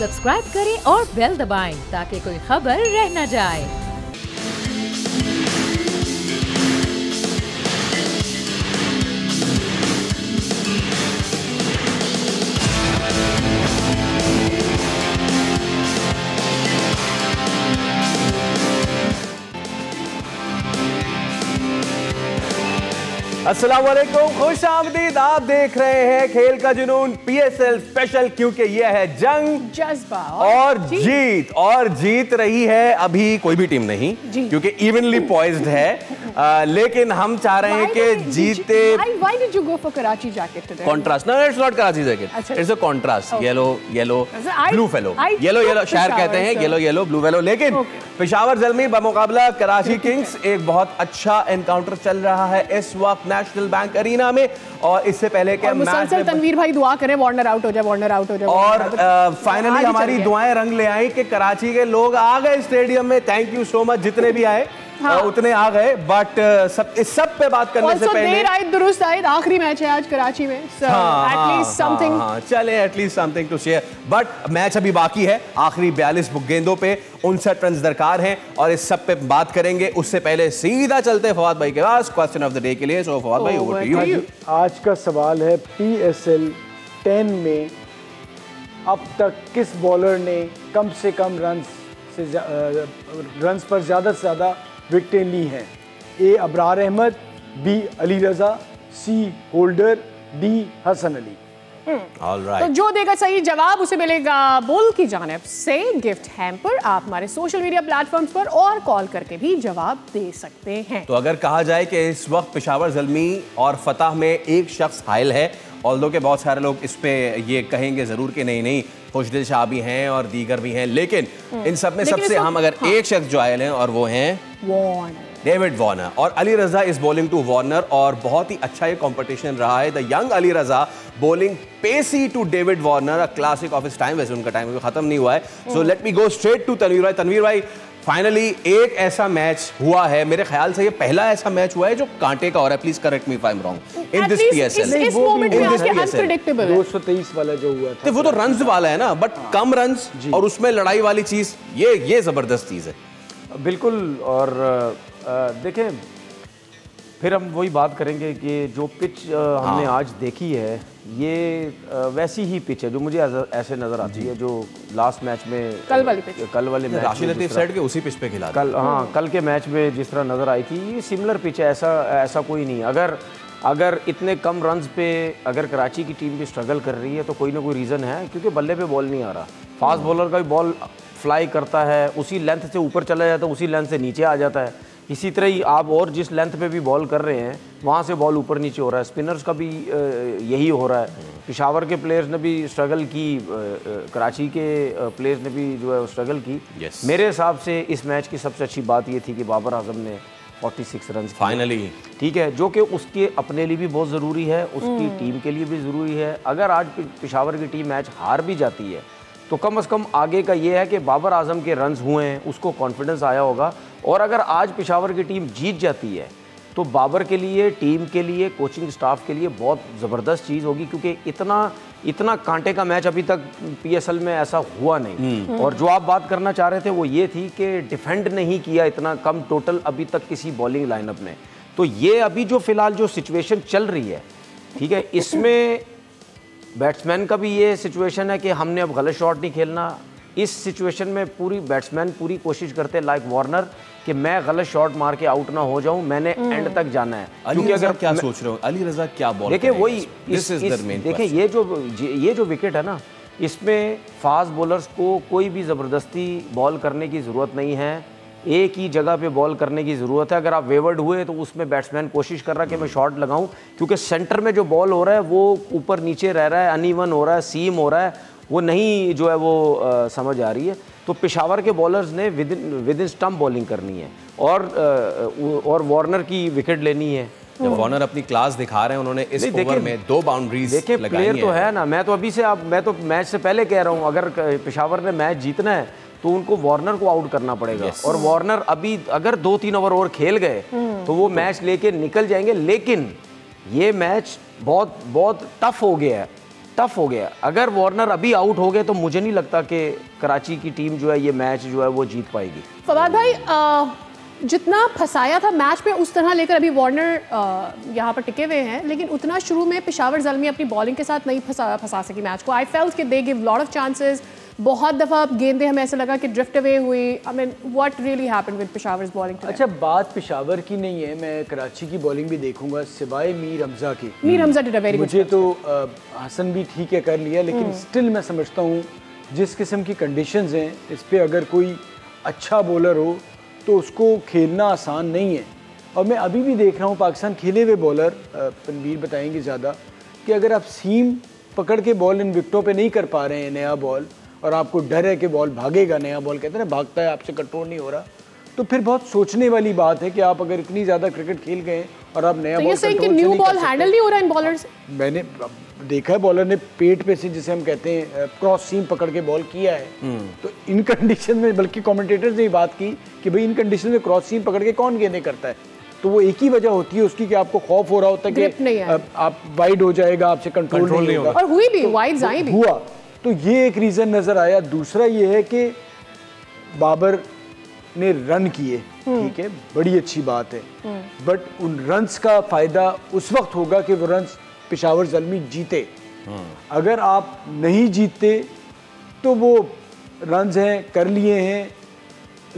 Subscribe करें और bell दबाएं ताकि कोई खबर रह न जाए। अस्सलाम वालेकुम, खुश आमदीद। आप देख रहे हैं खेल का जुनून PSL स्पेशल, क्योंकि यह है जंग, जज्बा और जीत। और जीत रही है अभी कोई भी टीम नहीं, क्योंकि इवनली पॉइज्ड है। लेकिन हम चाह रहे हैं कि जीते। Why did you go for Karachi jacket today? Contrast. No, it's not Karachi jacket. It's a contrast. Yellow, blue fellow. Yellow, शायर कहते हैं yellow, blue fellow. लेकिन पेशावर ज़ल्मी बमुकाबला कराची किंग्स एक बहुत अच्छा एनकाउंटर चल रहा है इस वक्त नेशनल बैंक अरीना में। और इससे पहले के मैच में तनवीर भाई दुआ करें वार्नर आउट हो जाए, और फाइनली हमारी दुआएं रंग ले आई कि कराची के लोग आ गए स्टेडियम में। थैंक यू सो मच, जितने भी आए उतने आ गए। बट इस सब पे बात करने से पहले देर आए दुरुस्त आए, आखिरी मैच है आज कराची में, चले at least something to share. But match अभी बाकी है, आखिरी 42 गेंदों पे 59 रन दरकार हैं और इस सब पे बात करेंगे। उससे पहले सीधा चलते फवाद भाई के पास क्वेश्चन ऑफ द डे के लिए। सो फवाद भाई, ओवर टू यू। आज का सवाल है PSL 10 में अब तक किस बॉलर ने कम से कम रन्स पर ज़्यादा से ज़्यादा विकेटें ली हैं? A Abrar Ahmed, B Ali Raza, C Holder, D Hasan Ali. Alright. तो जो देगा सही जवाब उसे मिलेगा बुल की जानिब से गिफ्ट हैम्पर। आप हमारे सोशल मीडिया प्लेटफॉर्म्स पर और कॉल करके भी जवाब दे सकते हैं। तो अगर कहा जाए कि इस वक्त पेशावर ज़ल्मी और फतह में एक शख्स हायल है, ऑल्दो के बहुत सारे लोग इस पे ये कहेंगे ज़रूर कि नहीं खुशदिल शाह भी हैं और दीगर भी हैं, लेकिन इन सब में सबसे हम अगर एक शख्स जो आयल हैं और वो हैं डेविड वार्नर। और Ali Raza is bowling to Warner और बहुत ही अच्छा ये कंपटीशन रहा है। The young Ali Raza bowling pacy to David Warner, a classic of his time. वैसे उनका टाइम अभी खत्म नहीं हुआ है। So let me go straight to Tanveer भाई। तनवीर भाई, फाइनली एक ऐसा मैच हुआ है, मेरे ख्याल से ये पहला ऐसा मैच हुआ है जो कांटे का हो रहा है। Please correct me if I am wrong in this PSL। इस मोमेंट में आपके अनप्रेडिक्टेबल 223 वाला जो हुआ था, तो वो तो रन्स वाला है ना, बट कम रन्स और उसमें लड़ाई वाली चीज, ये जबरदस्त चीज है। बिल्कुल। और देखें, फिर हम वही बात करेंगे कि जो पिच हमने आज देखी है ये वैसी ही पिच है जो मुझे ऐसे नज़र आती है जो लास्ट मैच में कल वाले मैच राशिद लतीफ़ सेट के उसी पिच पे खिला कल के मैच में जिस तरह नज़र आई थी, ये सिमिलर पिच है। ऐसा कोई नहीं। अगर इतने कम रन्स पे अगर कराची की टीम भी स्ट्रगल कर रही है तो कोई ना कोई रीज़न है, क्योंकि बल्ले पे बॉल नहीं आ रहा। फास्ट बॉलर का भी बॉल फ्लाई करता है, उसी लेंथ से ऊपर चला जाता है, उसी लेंथ से नीचे आ जाता है। इसी तरह ही आप और जिस लेंथ पे भी बॉल कर रहे हैं वहाँ से बॉल ऊपर नीचे हो रहा है। स्पिनर्स का भी यही हो रहा है। पेशावर के प्लेयर्स ने भी स्ट्रगल की, कराची के प्लेयर्स ने भी जो है स्ट्रगल की। मेरे हिसाब से इस मैच की सबसे अच्छी बात ये थी कि बाबर आजम ने 46 रन फाइनली, ठीक है, जो कि उसके अपने लिए भी बहुत ज़रूरी है, उसकी टीम के लिए भी ज़रूरी है। अगर आज पेशावर की टीम मैच हार भी जाती है तो कम से कम आगे का ये है कि बाबर आजम के रन्स हुए हैं, उसको कॉन्फिडेंस आया होगा। और अगर आज पेशावर की टीम जीत जाती है तो बाबर के लिए, टीम के लिए, कोचिंग स्टाफ के लिए बहुत ज़बरदस्त चीज़ होगी, क्योंकि इतना कांटे का मैच अभी तक PSL में ऐसा हुआ नहीं। और जो आप बात करना चाह रहे थे वो ये थी कि डिफेंड नहीं किया इतना कम टोटल अभी तक किसी बॉलिंग लाइनअप ने। तो ये अभी जो फ़िलहाल जो सिचुएशन चल रही है, ठीक है, इसमें बैट्समैन का भी ये सिचुएशन है कि हमने अब गलत शॉट नहीं खेलना। इस सिचुएशन में बैट्समैन पूरी कोशिश करते हैं लाइक वार्नर कि मैं गलत शॉट मार के आउट ना हो जाऊं, मैंने एंड तक जाना है। क्योंकि अगर क्या सोच रहे हो अली रजा क्या बॉल, देखिए वही देखिए ये जो विकेट है ना, इसमें फास्ट बॉलर्स को कोई भी ज़बरदस्ती बॉल करने की ज़रूरत नहीं है, एक ही जगह पे बॉल करने की ज़रूरत है। अगर आप वेवर्ड हुए तो उसमें बैट्समैन कोशिश कर रहा है कि मैं शॉट लगाऊं, क्योंकि सेंटर में जो बॉल हो रहा है वो ऊपर नीचे रह रहा है, अनइवन हो रहा है, सीम हो रहा है, वो नहीं जो है वो समझ आ रही है। तो पेशावर के बॉलर्स ने विद इन स्टंप बॉलिंग करनी है और वार्नर की विकेट लेनी है। जब वार्नर अपनी क्लास दिखा रहे हैं, उन्होंने इस ओवर में 2 बाउंड्रीज लगाई हैं। प्लेयर तो है ना, मैं तो मैच से पहले कह रहा हूँ, अगर पेशावर ने मैच जीतना है तो उनको वार्नर को आउट करना पड़ेगा। और वार्नर अभी अगर 2-3 ओवर और खेल गए तो वो मैच लेके निकल जाएंगे। लेकिन ये मैच बहुत टफ हो गया है। टफ हो गया। अगर वार्नर अभी आउट हो गए तो मुझे नहीं लगता कि कराची की टीम जो है ये मैच जो है वो जीत पाएगी। फवाद भाई, जितना फंसाया था मैच में उस तरह लेकर अभी वार्नर यहाँ पर टिके हुए हैं, लेकिन उतना शुरू में पेशावर ज़ल्मी अपनी बॉलिंग के साथ नहीं फंसा सकी मैच को। आई फेल्ट कि they give lot of chances, बहुत दफ़ा गेंदें हमें ऐसा लगा कि ड्रिफ्ट अवे हुई। I mean what really happened with Peshawar's bowling today? अच्छा, बात पेशावर की नहीं है, मैं कराची की बॉलिंग भी देखूंगा सिवाय मीर हमजा की। Mir Hamza did a very good. मुझे तो हसन भी ठीक है कर लिया, लेकिन स्टिल मैं समझता हूँ जिस किस्म की कंडीशंस हैं इस पर अगर कोई अच्छा बॉलर हो तो उसको खेलना आसान नहीं है। और मैं अभी भी देख रहा हूँ पाकिस्तान खेले हुए बॉलर, तनवीर बताएंगे ज़्यादा, कि अगर आप सीम पकड़ के बॉल इन विकेटों पे नहीं कर पा रहे हैं नया बॉल, और आपको डर है कि बॉल भागेगा, नया बॉल कहते हैं ना भागता है, आपसे कंट्रोल नहीं हो रहा, तो फिर बहुत सोचने वाली बात है कि आप अगर इतनी ज़्यादा क्रिकेट खेल गए और आप नया बॉल न्यू बॉल हैंडल नहीं हो रहा इन बॉलर्स। मैंने देखा है बॉलर ने पेट पे से, जिसे हम कहते हैं क्रॉस सीम पकड़ के बॉल किया है। तो इन कंडीशन में, बल्कि कमेंटेटर्स ने बात की कि भाई इन कंडीशन में क्रॉस सीम पकड़ के कौन गेंदें करता है, तो वो एक ही वजह होती है उसकी कि आपको खौफ हो रहा होता है कि आप वाइड हो जाएगा, आपसे कंट्रोल नहीं होगा। और हुई भी, वाइड्स आई भी हुआ, तो ये एक रीज़न नज़र आया। दूसरा ये है कि बाबर ने रन किए, ठीक है, बड़ी अच्छी बात है, बट उन रन्स का फ़ायदा उस वक्त होगा कि वो रन्स पेशावर ज़ल्मी जीते। अगर आप नहीं जीतते तो वो रन्स हैं, कर लिए हैं,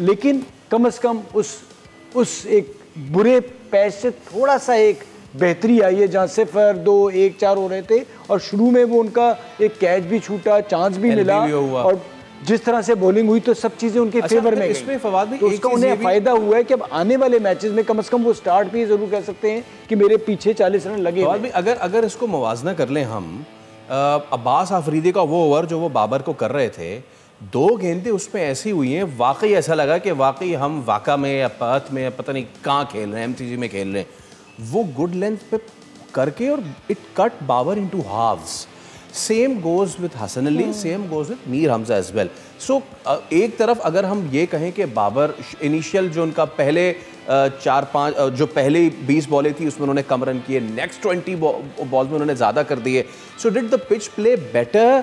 लेकिन कम से कम उस एक बुरे पैच से थोड़ा सा एक बेहतरी आई है, जहाँ 0, 2, 1, 4 हो रहे थे और शुरू में वो उनका एक कैच भी छूटा, चांस भी मिला, और जिस तरह से बॉलिंग हुई तो सब चीजें उनके फेवर में इसमें फवाद भाई तो उसका उन्हें फायदा हुआ है कि अब आने वाले मैचेस में कम से कम वो स्टार्ट भी जरूर कह सकते हैं कि मेरे पीछे 40 रन लगे। फवाद भाई, अगर इसको मुवाजना कर लें हम, अब्बास आफरीदी का वो ओवर जो वो बाबर को कर रहे थे, 2 गेंदें उसमें ऐसी हुई हैं, वाकई ऐसा लगा कि वाकई हम वाका में या पर्थ में या पता नहीं कहाँ खेल रहे हैं, MCG में खेल रहे हैं। वो गुड लेंथ पे करके और it cut Babar into halves. Same goes with Hasan Ali, same goes with Mir Hamza as well. So एक तरफ अगर हम ये कहें कि बाबर इनिशियल जो उनका पहले 4-5 जो पहले 20 बॉलें थी उसमें उन्होंने कम रन किए, नेक्स्ट 20 बॉल्स में उन्होंने ज़्यादा कर दिए। So did the pitch play better?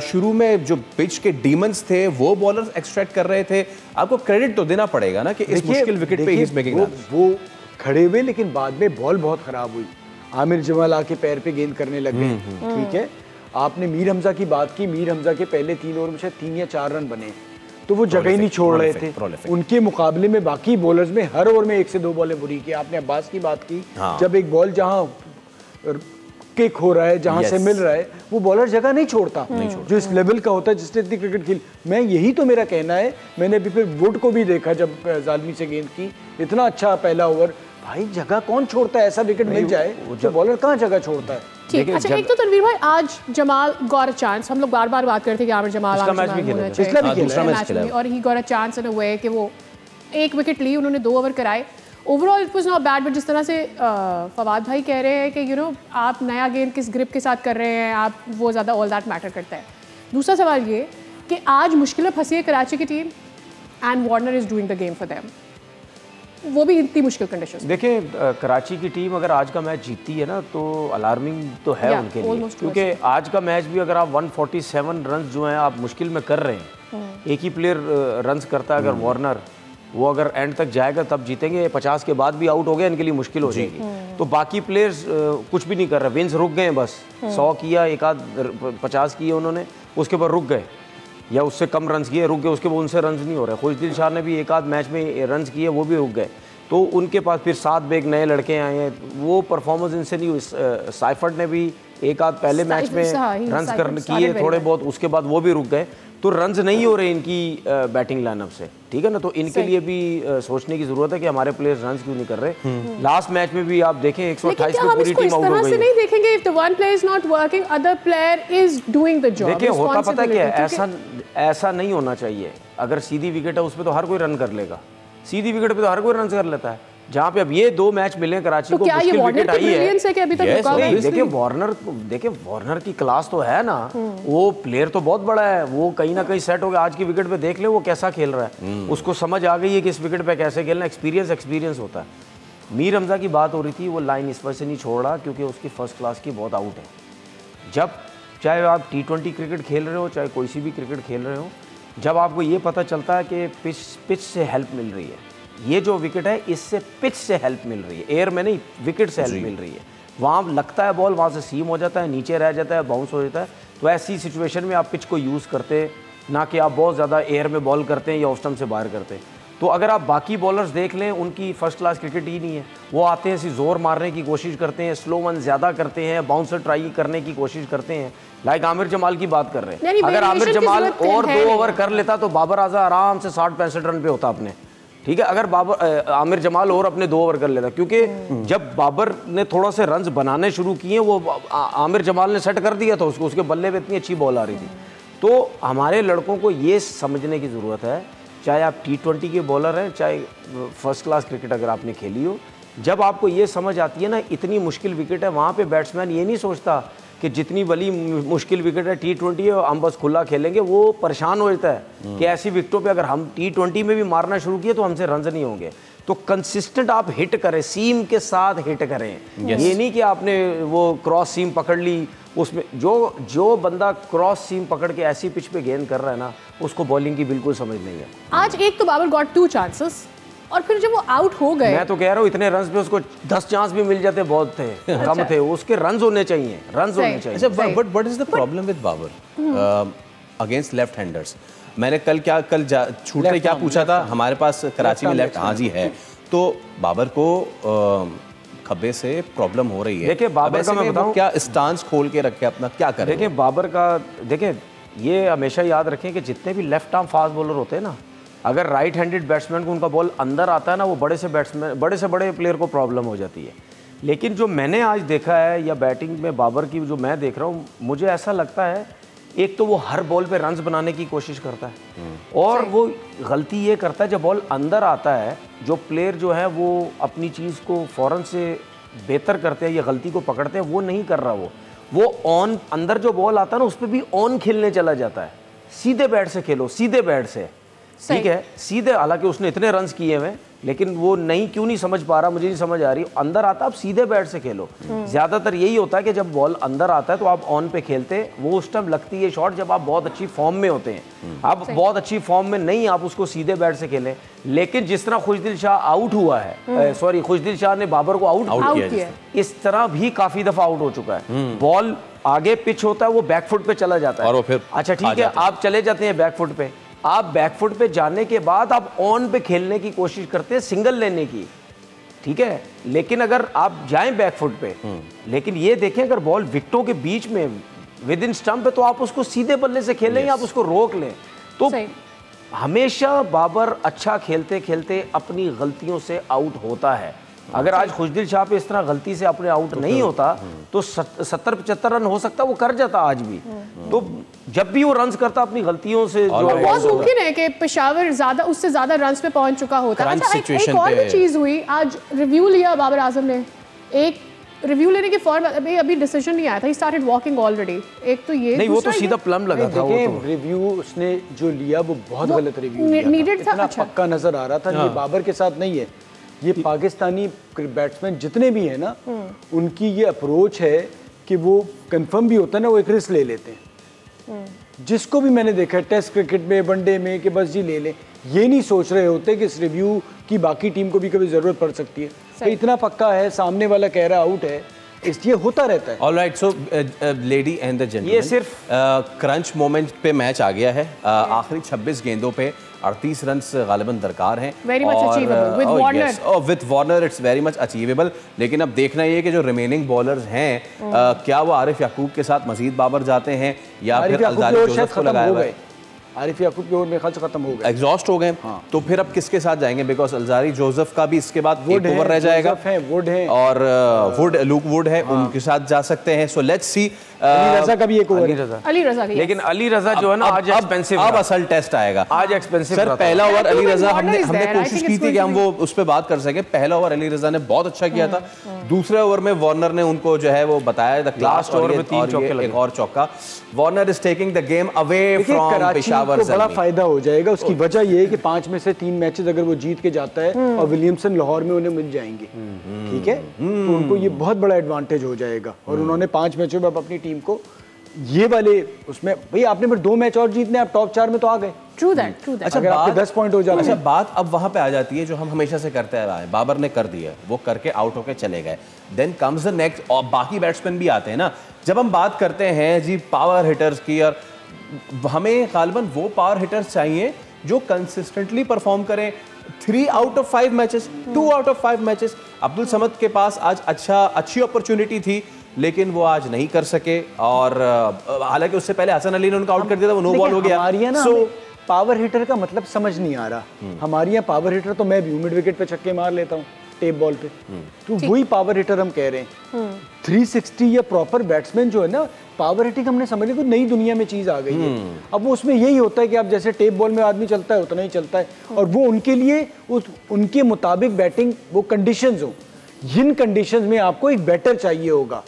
शुरू में जो पिच के डीमंस थे वो बॉलर्स एक्सट्रैक्ट कर रहे थे। आपको क्रेडिट तो देना पड़ेगा ना कि इस मुश्किल विकेट पे ही इज मेकिंग वो खड़े हुए, लेकिन बाद में बॉल बहुत खराब हुई। आमिर जमाल आके पैर पे गेंद करने लगे, ठीक है। आपने मीर हमजा की बात की, मीर हमजा के पहले 3 ओवर में शायद 3 या 4 रन बने, तो वो जगह ही नहीं छोड़ रहे थे। उनके मुकाबले में बाकी बॉलर्स में हर ओवर में 1 से 2 बॉलें बुरी की। आपने अब्बास की बात की, जब एक बॉल जहां किक हो रहा है, जहां से मिल रहा है, वो बॉलर जगह नहीं छोड़ता, जो इस लेवल का होता है जिसने इतनी क्रिकेट खेल। मैं यही तो मेरा कहना है। मैंने अभी फिर वुड को भी देखा जब ज़ालमी से गेंद की, इतना अच्छा पहला ओवर, भाई जगह कौन छोड़ता है? ऐसा विकेट मिल जाए तो बॉलर कहाँ जगह छोड़ता है? ठीक। अच्छा, एक तो तनवीर भाई, आज जमाल गॉट अ चांस, हम लोग बार बार बात करते हैं कि आमिर जमाल मैच भी खेला और he got a chance in अ वे कि वो 1 विकेट ली, उन्होंने 2 ओवर कराए। Overall it was not bad, but जिस तरह से फवाद भाई कह रहे हैं कि आप नया गेंद किस ग्रिप के साथ कर रहे हैं, आप वो ज़्यादा ऑल दैट मैटर करता है। दूसरा सवाल ये कि आज मुश्किल फंसी है कराची की team and Warner is doing the game for them, वो भी इतनी मुश्किल कंडीशंस। देखिए, कराची की टीम अगर आज का मैच जीतती है ना तो अलार्मिंग तो है उनके लिए, क्योंकि आज का मैच भी अगर आप 147 रन जो हैं आप मुश्किल में कर रहे हैं, एक ही प्लेयर रन्स करता है, अगर वार्नर वो अगर एंड तक जाएगा तब जीतेंगे। 50 के बाद भी आउट हो गया, इनके लिए मुश्किल हो जाएगी। तो बाकी प्लेयर्स कुछ भी नहीं कर रहे, विंस रुक गए बस। 100 किया, एक आध 50 किए उन्होंने, उसके बाद रुक गए, या उससे कम रन्स किए, रुक गए, उसके बाद उनसे रन्स नहीं हो रहे। खुशदिल शाह ने भी एक आध मैच में रन्स किए, वो भी रुक गए। तो उनके पास फिर 7 बेग नए लड़के आए हैं, वो परफॉर्मेंस इनसे नहीं हुई। साइफर्ट ने भी एक आध पहले मैच में रन्स किए थोड़े बहुत, उसके बाद वो भी रुक गए। तो रन्स नहीं हो रहे इनकी बैटिंग लाइनअप से, ठीक है ना। तो इनके लिए भी सोचने की जरूरत है कि हमारे प्लेयर्स रन्स क्यों नहीं कर रहे। लास्ट मैच में भी आप देखें 128 पे पूरी टीम आउट हो गई। नहीं देखेंगे if the one player is not working, other player is doing the job. देखिए, होता पता क्या है, ऐसा नहीं होना चाहिए। अगर सीधी विकेट है उस पर तो हर कोई रन कर लेगा, सीधी विकेट पे तो हर कोई रन कर लेता है। जहाँ पे अब ये 2 मैच मिले कराची को, मुश्किल विकेट आई है। देखिए वार्नर की क्लास तो है ना, वो प्लेयर तो बहुत बड़ा है, वो कहीं ना कहीं सेट हो गया। आज की विकेट पे देख ले वो कैसा खेल रहा है, उसको समझ आ गई है कि इस विकेट पे कैसे खेलना। एक्सपीरियंस होता है। मीर हमजा की बात हो रही थी, वो लाइन इस वजह से नहीं छोड़ रहा क्योंकि उसकी फर्स्ट क्लास की बहुत आउट है। जब चाहे आप T20 क्रिकेट खेल रहे हो, चाहे कोई सी भी क्रिकेट खेल रहे हो, जब आपको ये पता चलता है कि पिच से हेल्प मिल रही है, ये जो विकेट है इससे पिच से हेल्प मिल रही है, एयर में नहीं, विकेट से हेल्प मिल रही है, वहाँ लगता है बॉल, वहाँ से सीम हो जाता है, नीचे रह जाता है, बाउंस हो जाता है, तो ऐसी सिचुएशन में आप पिच को यूज़ करते, ना कि आप बहुत ज़्यादा एयर में बॉल करते हैं या ऑफ स्टंप से बाहर करते हैं। तो अगर आप बाकी बॉलर्स देख लें, उनकी फर्स्ट क्लास क्रिकेट ही नहीं है, वो आते हैं ऐसी ज़ोर मारने की कोशिश करते हैं, स्लो वन ज़्यादा करते हैं, बाउंसर ट्राई करने की कोशिश करते हैं, लाइक आमिर जमाल की बात कर रहे हैं। अगर आमिर जमाल और 2 ओवर कर लेता तो बाबर आजम आराम से 60-65 रन पे होता अपने, ठीक है, अगर आमिर जमाल और अपने 2 ओवर कर लेता, क्योंकि जब बाबर ने थोड़ा से रन्स बनाने शुरू किए, वो आमिर जमाल ने सेट कर दिया था उसको, उसके बल्ले पे इतनी अच्छी बॉल आ रही थी। तो हमारे लड़कों को ये समझने की ज़रूरत है, चाहे आप T20 के बॉलर हैं, चाहे फर्स्ट क्लास क्रिकेट अगर आपने खेली हो, जब आपको ये समझ आती है ना इतनी मुश्किल विकेट है, वहाँ पे बैट्समैन ये नहीं सोचता कि जितनी बड़ी मुश्किल विकेट है T20 है हम बस खुला खेलेंगे, वो परेशान हो जाता है कि ऐसी विकेटों पे अगर हम T20 में भी मारना शुरू किए तो हमसे रन नहीं होंगे। तो कंसिस्टेंट आप हिट करें, सीम के साथ हिट करें, ये नहीं कि आपने वो क्रॉस सीम पकड़ ली, उसमें जो बंदा क्रॉस सीम पकड़ के ऐसी पिच पे गेंद कर रहा है ना, उसको बॉलिंग की बिल्कुल समझ नहीं है। आज एक तो बाबर गॉट 2 चांसेस और फिर जब वो आउट हो गए, मैं तो कह रहा हूँ इतने रन्स पे उसको 10 चांस भी मिल जाते बहुत थे, कम थे, उसके रन्स होने चाहिए, रन्स होने चाहिए। अच्छा, but what is the problem with Babar against left handers? मैंने कल छूटते क्या पूछा था, हमारे पास कराची में लेफ्ट हाँ जी है, तो बाबर को खब्बे से प्रॉब्लम हो रही है। देखिए बाबर का मैं बताऊं, क्या स्टांस खोल के रखे अपना, क्या करें? देखिए बाबर का, देखिए ये हमेशा याद रखें कि जितने भी लेफ्ट आर्म फास्ट बॉलर होते हैं ना, अगर राइट हैंडेड बैट्समैन को उनका बॉल अंदर आता है ना, वो बड़े से बड़े प्लेयर को प्रॉब्लम हो जाती है। लेकिन जो मैंने आज देखा है या बैटिंग में बाबर की जो मैं देख रहा हूँ, मुझे ऐसा लगता है एक तो वो हर बॉल पे रन्स बनाने की कोशिश करता है, और वो गलती ये करता है जब बॉल अंदर आता है, जो प्लेयर जो है वो अपनी चीज़ को फ़ौरन से बेहतर करते हैं या गलती को पकड़ते हैं, वो नहीं कर रहा। वो ऑन अंदर जो बॉल आता है ना, उस पर भी ऑन खेलने चला जाता है। सीधे बैट से खेलो, सीधे बैट से, ठीक है, सीधे। हालांकि उसने इतने रन्स किए हुए, लेकिन वो क्यों नहीं समझ पा रहा, मुझे नहीं समझ आ रही। अंदर आता आप सीधे बैट से खेलो। ज़्यादातर यही होता है कि जब बॉल अंदर आता है तो आप ऑन पे खेलते, वो उस टाइम लगती है शॉट जब आप बहुत अच्छी फॉर्म में होते हैं। आप बहुत अच्छी फॉर्म में नहीं, आप उसको सीधे बैट से खेलें। लेकिन जिस तरह खुशदिल शाह आउट हुआ है, सॉरी खुशदिल शाह ने बाबर को आउट किया, इस तरह भी काफ़ी दफ़ा आउट हो चुका है। बॉल आगे पिच होता है, वो बैकफुट पे चला जाता है, और वो फिर अच्छा ठीक है, आप चले जाते हैं बैकफुट पे, आप बैकफुट पे जाने के बाद आप ऑन पे खेलने की कोशिश करते हैं, सिंगल लेने की, ठीक है। लेकिन अगर आप जाएं बैकफुट पे, लेकिन ये देखें अगर बॉल विकेटों के बीच में विद इन स्टंप है तो आप उसको सीधे बल्ले से खेलें या आप उसको रोक लें। तो हमेशा बाबर अच्छा खेलते खेलते अपनी गलतियों से आउट होता है। अगर आज खुशदिल शाह पे इस तरह गलती से अपने आउट नहीं होता तो 70-75 रन हो सकता, वो कर जाता आज भी। तो जब भी वो रन्स करता अपनी गलतियों से, जो बहुत मुमकिन है कि पेशावर उससे ज्यादा रन्स पे पहुंच चुका होता। अच्छा, एक और भी चीज हुई, आज रिव्यू लिया बाबर आजम ने, एक रिव्यू लेने के फौरन अभी डिसीजन नहीं आया था, ही स्टार्टेड वॉकिंग ऑलरेडी। एक तो ये नहीं, वो तो सीधा प्लम लगा था। वो रिव्यू उसने जो लिया वो बहुत गलत रिव्यू नीडेड था, पक्का नजर आ रहा था। ये बाबर के साथ नहीं है, ये पाकिस्तानी बैट्समैन जितने भी हैं ना, उनकी ये अप्रोच है कि वो कंफर्म भी होता है ना, वो एक रिस्क ले लेते हैं। जिसको भी मैंने देखा है टेस्ट क्रिकेट में, वनडे में, कि बस जी ले लें, ये नहीं सोच रहे होते कि इस रिव्यू की बाकी टीम को भी कभी ज़रूरत पड़ सकती है। तो इतना पक्का है, सामने वाला कह रहा आउट है, इसलिए होता रहता है। Alright, so lady and the gentleman, ये सिर्फ क्रंच मोमेंट पे मैच आ गया है। आखिरी 26 गेंदों पे 38 रन गालिबन दरकार हैं। With Warner it's very much achievable. लेकिन अब देखना ये कि जो रिमेनिंग बॉलर्स हैं, क्या वो आरिफ याकूब के साथ मजीद बाबर जाते हैं या फिर अल्जारी जोसेफ को लगाया हुआ है? आरिफ याकूब के ओवर मेरे ख्याल से खत्म हो गए, एग्जॉस्ट हो गए। हाँ। तो फिर अब किसके साथ जाएंगे? बिकॉज अल्जारी जोसेफ का भी इसके बाद एक ओवर रह जाएगा, वुड है और लूक वुड है, उनके साथ जा सकते हैं। So let's see. अली रजा का भी एक ओवर, अली रजा, लेकिन अली रजा जो है ना आज एक्सपेंसिव, अब असल टेस्ट आएगा आज एक्सपेंसिव। सर पहला ओवर अली रजा, हमने कोशिश की थी कि हम वो उस पर बात कर सके। पहला ओवर अली रजा ने बहुत अच्छा किया था। दूसरे ओवर में वार्नर ने उनको जो है वो बताया, लास्ट ओवर में 3 चौके लगे, एक और चौका। Warner is taking the game away from Peshawar. बड़ा फायदा हो जाएगा। उसकी वजह ये है कि 5 में से 3 मैचेस अगर वो जीत के जाता है और विलियमसन लाहौर में उन्हें मिल जाएंगे, ठीक है, तो उनको ये बहुत बड़ा एडवांटेज हो जाएगा। और उन्होंने 5 मैचों में अपनी टीम को ये वाले उसमें भाई आपने फिर 2 मैच और जीतने, आप टॉप 4 में तो आ गए। True that. अच्छा, अगर आपके 10 पॉइंट हो जाते अच्छा, बात अब वहां पे आ जाती है जो हम हमेशा से करते आए, बाबर ने कर दिया, वो करके आउट होके चले गए, देन कम्स द नेक्स्ट, और बाकी बैट्समैन भी आते हैं ना। जब हम बात करते हैं जी पावर हिटर्स की, और हमें गालिबन वो पावर हिटर्स चाहिए जो कंसिस्टेंटली परफॉर्म करें 3 out of 5 matches, 2 out of 5 matches. Abdul Samad के पास आज अच्छी अपॉर्चुनिटी थी, लेकिन वो आज नहीं कर सके, और हालांकि उससे पहले हसन अली ने उनका आउट कर दिया था, वो नो बॉल हो गया। सो पावर हिटर का मतलब समझ नहीं आ रहा। हमारे यहाँ पावर हिटर तो मैं भी मिड विकेट पे छक्के मार लेता हूँ टेप बॉल पे, तो वही पावर हिटर हम कह रहे हैं। 360 या प्रॉपर बैट्समैन जो है ना, पावर हिटिंग हमने समझ लिया, तो नई दुनिया में चीज आ गई है। अब वो उसमें यही होता है कि आप जैसे टेप बॉल में आदमी चलता है उतना ही चलता है, और वो उनके लिए उनके मुताबिक बैटिंग वो कंडीशंस हो, जिन कंडीशंस में आपको एक बैटर चाहिए होगा।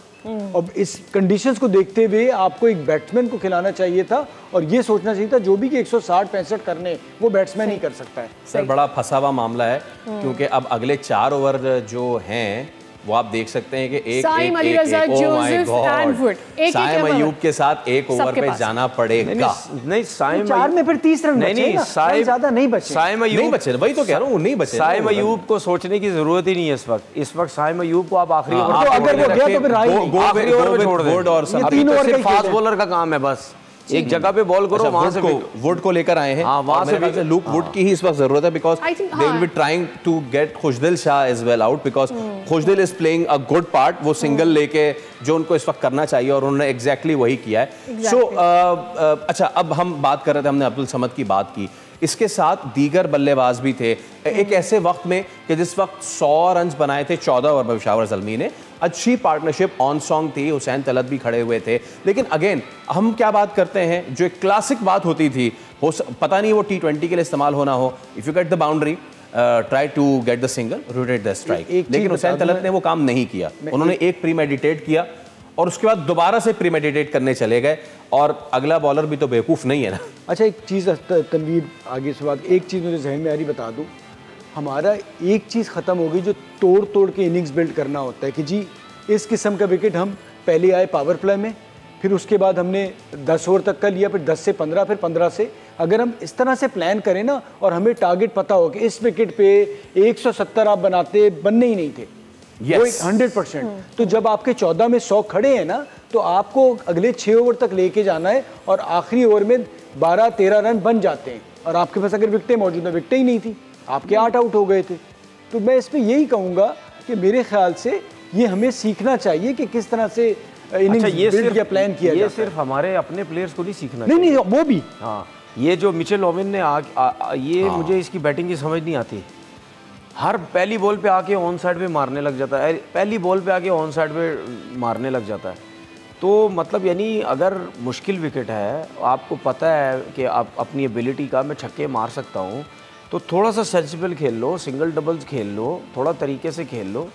अब इस कंडीशंस को देखते हुए आपको एक बैट्समैन को खिलाना चाहिए था, और ये सोचना चाहिए था जो भी कि 160-65 करने वो बैट्समैन ही कर सकता है। सर बड़ा फंसा हुआ मामला है, क्योंकि अब अगले 4 ओवर जो हैं वो आप देख सकते हैं कि एक Saim Ali Raza, Joseph and Wood, Saim Ayub के साथ 1 ओवर पे जाना पड़ेगा। नहीं साइम 4 में फिर 30 रन नहीं, साइम ज्यादा नहीं बचे, साइम अयूब नहीं बचे, वही तो कह रहा हूँ, नहीं बचे। साइम अयूब को सोचने की जरूरत ही नहीं है इस वक्त साइम अयूब को आप आखिरी ओवर, अगर वो गया तो फिर आखिरी ओवर में छोड़ दें, और अभी तो सिर्फ फास्ट बॉलर का काम है, बस एक जगह पे बॉल करो, वहां से वुड को लेकर आए हैं। हाँ, वहां से लुक वुड की ही इस वक्त जरूरत है, because they will be trying to get Khushdil Shah as well out, because Khushdil is playing a good part, वो सिंगल लेके जो उनको इस वक्त करना चाहिए, और उन्होंने एग्जैक्टली वही किया है। सो अच्छा, अब हम बात कर रहे थे, हमने अब्दुल समद की बात की, इसके साथ दीगर बल्लेबाज भी थे एक ऐसे वक्त में कि जिस वक्त 100 रन बनाए थे 14 ओवर में पेशावर ज़ल्मी ने, अच्छी पार्टनरशिप ऑन सॉन्ग थी, हुसैन तलत भी खड़े हुए थे। लेकिन अगेन हम क्या बात करते हैं, जो एक क्लासिक बात होती थी, पता नहीं वो T20 के लिए इस्तेमाल होना हो, if you get the boundary try to get the single, rotate the strike. लेकिन हुसैन तलत ने वो काम नहीं किया, उन्होंने एक प्रीमेडिटेट किया और उसके बाद दोबारा से प्रीमेडिटेट करने चले गए, और अगला बॉलर भी तो बेवकूफ़ नहीं है ना। अच्छा, एक चीज़ तनवीर आगे से बात, एक चीज़ मुझे जहन में आ रही बता दूँ, हमारा एक चीज़ ख़त्म हो गई जो तोड़ तोड़ के इनिंग्स बिल्ड करना होता है कि जी इस किस्म का विकेट हम पहले आए पावर प्ले में, फिर उसके बाद हमने 10 ओवर तक का लिया, फिर 10 से 15, फिर 15 से, अगर हम इस तरह से प्लान करें ना, और हमें टारगेट पता हो कि इस विकेट पे 170 आप बनने ही नहीं थे, वो 100%। तो जब आपके 14 में 100 खड़े हैं ना, तो आपको अगले 6 ओवर तक लेके जाना है, और आखिरी ओवर में 12-13 रन बन जाते हैं, और आपके पास अगर विकेटें मौजूद है, विकेटें ही नहीं थी, आपके 8 आउट हो गए थे। तो मैं इस पर यही कहूँगा कि मेरे ख्याल से ये हमें सीखना चाहिए कि किस तरह से इनिंग्स बिल्ड या प्लान किया जाता है। ये सिर्फ हमारे अपने प्लेयर्स को नहीं सीखना चाहिए। नहीं, वो भी। हाँ, ये जो मिचेल ओवेन ने मुझे इसकी बैटिंग की समझ नहीं आती। हर पहली बॉल पे आके ऑन साइड पे मारने लग जाता है, पहली बॉल पे आके ऑन साइड पे मारने लग जाता है। तो मतलब यानी अगर मुश्किल विकेट है, आपको पता है कि आप अपनी एबिलिटी का मैं छक्के मार सकता हूँ, तो थोड़ा सा सेंसिबल खेल लो, सिंगल डबल्स खेल लो, थोड़ा तरीके से खेल लो,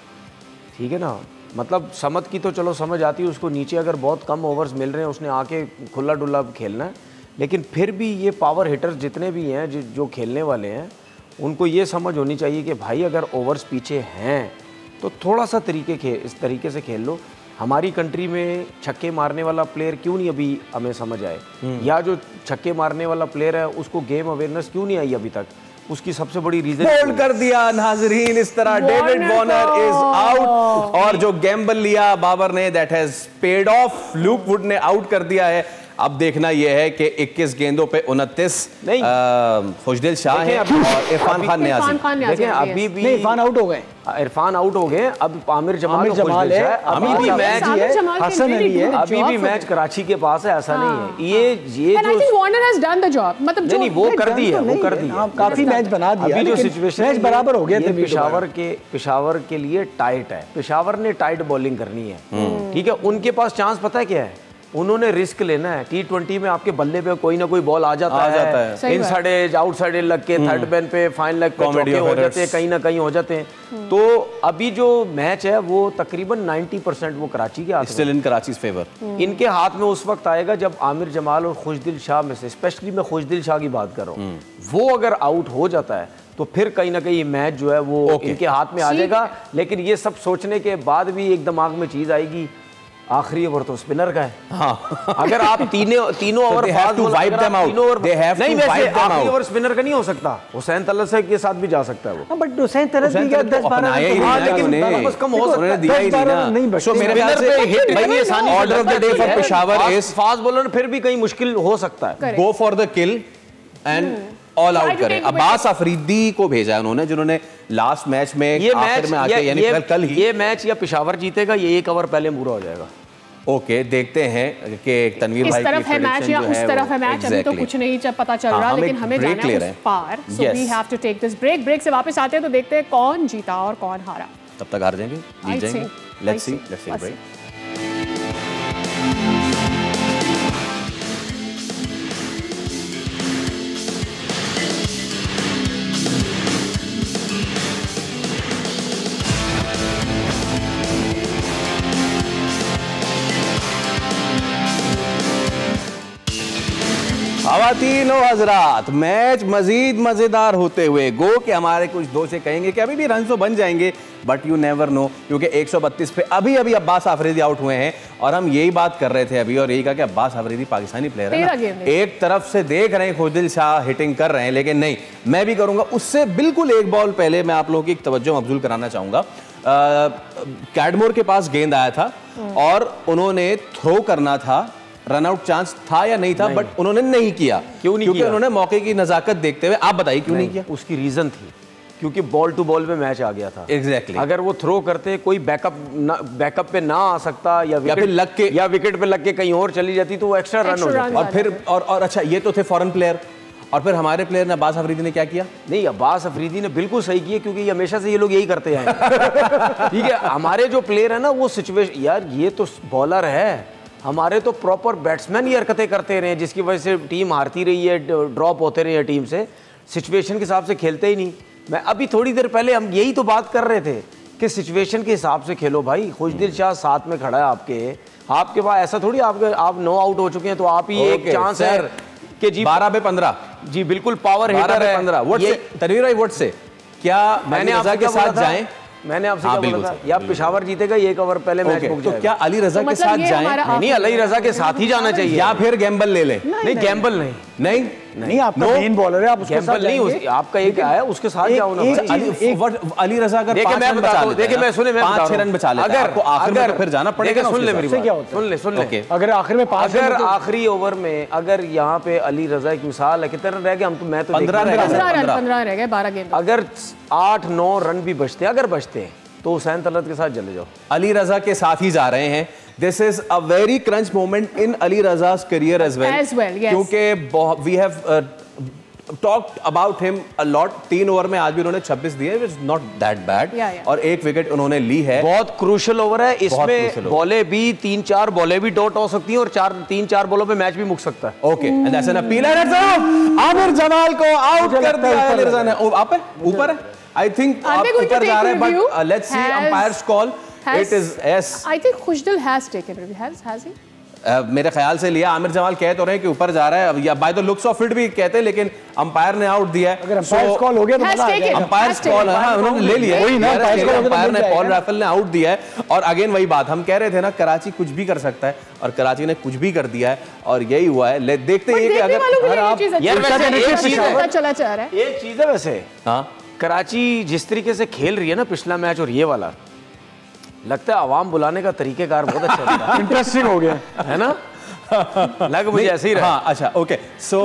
ठीक है ना। मतलब समद की तो चलो समझ आती है, उसको नीचे अगर बहुत कम ओवर्स मिल रहे हैं, उसने आके खुला डुल्ला खेलना है। लेकिन फिर भी ये पावर हिटर्स जितने भी हैं जो खेलने वाले हैं, उनको ये समझ होनी चाहिए कि भाई अगर ओवर्स पीछे हैं तो थोड़ा सा इस तरीके से खेल लो। हमारी कंट्री में छक्के मारने वाला प्लेयर क्यों नहीं अभी हमें समझ आए, या जो छक्के मारने वाला प्लेयर है उसको गेम अवेयरनेस क्यों नहीं आई अभी तक, उसकी सबसे बड़ी रीजन बोल्ड कर दिया नाजरीन इस तरह, डेविड वार्नर इज आउट, और जो गैम्बल लिया बाबर ने that has paid of, look would ने आउट कर दिया है। अब देखना यह है कि 21 गेंदों पे 29 खुशदिल शाह है और इरफान खान नियाज़ी। देखें अभी भी इरफान आउट हो गए, इरफान आउट हो गए, अब आमिर जमाल है, अभी भी मैच है, हसन अली है, अभी भी मैच कराची के पास है, ऐसा नहीं है। ये जो Warner has done the job, मतलब नहीं वो कर दी है, वो कर दी, काफी मैच बना दिया। अभी जो सिचुएशन मैच बराबर हो गया, पेशावर के लिए टाइट है, पेशावर ने टाइट बॉलिंग करनी है, ठीक है। उनके पास चांस पता है क्या है, उन्होंने रिस्क लेना है। T20 में आपके बल्ले पे कोई ना कोई बॉल आ जाता है, इनसाइड एज आउटसाइड एज लग के थर्ड बैन पे फाइन लेग पे चौके हो जाते हैं, कहीं ना कहीं हो जाते हैं। तो अभी जो मैच है वो तकरीबन 90% वो कराची के हाथ में, स्टिल इन कराचीज़ फेवर, इनके हाथ में उस वक्त आएगा जब आमिर जमाल और खुशदिल शाह में से, स्पेशली मैं खुशदिल शाह की बात कर रहा हूँ, वो अगर आउट हो जाता है तो फिर कहीं ना कहीं मैच जो है वो इनके हाथ में आ जाएगा। लेकिन ये सब सोचने के बाद भी एक दिमाग में चीज़ आएगी आखिरी ओवर तो स्पिनर का है। हाँ। अगर आप तीनों ओवर आखिरी ओवर स्पिनर का नहीं हो सकता, हुसैन तलत के साथ भी जा सकता है वो। बट हुसैन तलत भी 10-12 लेकिन बस कम हो सकता है, दिया ही नहीं ना। सो मेरे ख्याल से हिट भाई आसानी order of the day for Peshawar is fast bowler, फिर भी कहीं मुश्किल हो सकता है। Go for the kill and all out करें। अब्बास अफरीदी को भेजा है उन्होंने, जिन्होंने लास्ट मैच में आखिर में आके यानी कल ही ये मैच या पेशावर जीतेगा, ये 1 ओवर पहले पूरा हो जाएगा। ओके, देखते हैं कि तनवीर भाई इस तरफ है मैच या उस तरफ है मैच, अभी तो कुछ नहीं पता चल रहा, लेकिन हमें जाना है उस पार। So we have to take this break. Break से वापस आते हैं तो देखते हैं कौन जीता और कौन हारा। तब तक हार जाएंगे, जीत जाएंगे। Let's see break. ख़वातीन और हज़रात, मैच मजीद मज़ेदार होते हुए गो कि हमारे कुछ दोस्त कहेंगे कि अभी भी रन तो बन जाएंगे, बट यू नेवर नो, क्योंकि 132 पे अभी अब्बास अफरीदी आउट हुए हैं। और हम यही बात कर रहे थे अभी और यही कहा कि अब्बास अफरीदी पाकिस्तानी प्लेयर है, एक तरफ से देख रहे हैं खुशदिल शाह हिटिंग कर रहे हैं, लेकिन नहीं, मैं भी करूँगा। उससे बिल्कुल एक बॉल पहले मैं आप लोगों की एक तवज्जो मबजूल कराना चाहूँगा। कैडमोर के पास गेंद आया था और उन्होंने थ्रो करना था, रन आउट चांस था या नहीं था, बट उन्होंने नहीं किया। क्यों नहीं? क्योंकि उन्होंने मौके की नजाकत देखते हुए, आप बताइए क्यों नहीं किया? उसकी रीजन थी क्योंकि बॉल टू बॉल में मैच आ गया था। एग्जैक्टली। अगर वो थ्रो करते, कोई बैकअप पे ना आ सकता या विकेट पे लग के कहीं और चली जाती तो वो एक्स्ट्रा रन हो जाता। और फिर और अच्छा, ये तो थे फॉरेन प्लेयर, और फिर हमारे प्लेयर ने अब्बास अफरीदी ने क्या किया? नहीं, अब्बास अफरीदी ने बिल्कुल सही किया, क्योंकि हमेशा से ये लोग यही करते हैं। ठीक है, हमारे जो प्लेयर है ना वो सिचुएशन, यार ये तो बॉलर है, हमारे तो प्रॉपर बैट्समैन ही हरकतें करते रहे, जिसकी वजह से टीम हारती रही है, ड्रॉप होते रहे हैं टीम से, सिचुएशन के हिसाब से खेलते ही नहीं। मैं अभी थोड़ी देर पहले हम यही तो बात कर रहे थे कि सिचुएशन के हिसाब से खेलो भाई। खुशदिल शाह साथ में खड़ा है आपके पास, ऐसा थोड़ी आप 9 आउट हो चुके हैं तो आप ही एक चांस है कि जी 12 पे 15, जी बिल्कुल पावर हिटर है 15। तनवीर भाई वोट से क्या मैंने आपके साथ जाएं? मैंने आपसे क्या बोला था, या पेशावर जीतेगा 1 ओवर पहले मैच बुक तो क्या अली रजा के साथ जाएं? नहीं, अली रजा के साथ ही जाना चाहिए, या फिर गैम्बल ले लें? नहीं, गैम्बल नहीं, नहीं आपका मेन बॉलर है, आप उसके साथ नहीं, आपका एक आया उसके साथ जाओ ना। अली रज़ा अगर 5 रन बचा ले, देखिए मैं सुने 5-6 रन बचा ले, आपको आखिर में फिर जाना पड़ेगा। सुन ले मेरी बात, सुन ले। अगर आखिर में 5, अगर आखिरी ओवर में अगर यहाँ पे अली रज़ा की मिसाल है, कितने रन रह गए? हम तो मैं तो 15 रह गए 12 गेंद। अगर 8-9 रन भी बचते, अगर बचते तो हुसैन तलत के साथ चले जाओ। अली रजा के साथ ही जा रहे हैं। This is a very crunch moment in Ali Raza's career as well, yes. क्योंकि we have talked about him a lot। 3 over में आज भी उन्होंने 26 दिए, which is not that bad, और 1 विकेट उन्होंने ली है। बहुत क्रूशियल ओवर है, इसमें बॉलें भी 3-4 बॉलें भी डॉट हो सकती हैं और 3-4 बॉलों पे मैच भी मुक सकता है। Okay, and that's an appeal. Aamir Jamal को आउट कर दिया अली रजा ने। आप है ऊपर है, आई थिंक आप ऊपर जा रहे हैं, but let's see umpires call. It is yes, I think Khushdil has taken review, has he? मेरे ख्याल से लिया। आमिर जमाल कह तो रहे हैं कि ऊपर जा रहा है, या by the looks of it भी कहते हैं, लेकिन अंपायर ने आउट दिया है। अगर अंपायर्स कॉल हो गया तो अंपायर्स कॉल, हां उन्होंने ले लिया, वही ना, अंपायर ने पॉल राफेल ने आउट दिया है। और अगेन वही बात हम कह रहे थे ना, कराची कुछ भी कर सकता है, और कराची ने कुछ भी कर दिया है, और यही हुआ है। देखते हैं कि अगर आप यार एक चीज है वैसे, हां कराची जिस तरीके से खेल रही है ना पिछला मैच और ये वाला, लगता है आवाम बुलाने का तरीकेकार बहुत अच्छा है। इंटरेस्टिंग हो गया है ना, लग मुझे ऐसे ही रहा। हाँ, अच्छा ओके। सो